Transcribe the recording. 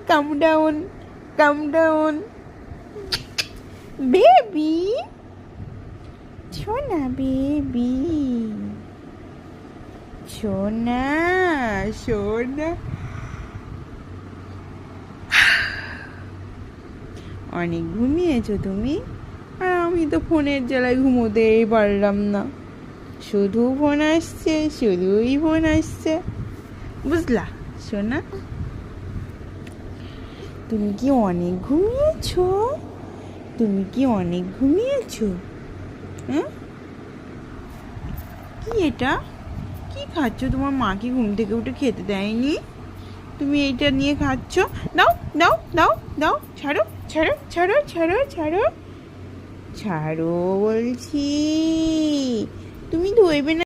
কাম down, কাম down. Baby, সোনা baby, সোনা সোনা। অনেক ঘুমিয়েছো তুমি, আর আমি তো ফোনের জ্বালায় ঘুমোতেই পারলাম না। শুধু ফোন আসছে, শুধুই ফোন আসছে, বুঝলা সোনা? তুমি কি অনেক ঘুমিয়েছো? তুমি কি অনেক ঘুমিয়েছো? হ্যাঁ, কি এটা? কি খাচ্ছ? তোমার মা কি ঘুম থেকে উঠে খেতে দেয়নি? তুমি এইটা নিয়ে খাচ্ছ? দাও দাও দাও দাও, ছাড়ো ছাড়ো ছাড়ো ছাড়ো ছাড়ো ছাড়ো বলছি। তুমি ধরবে না।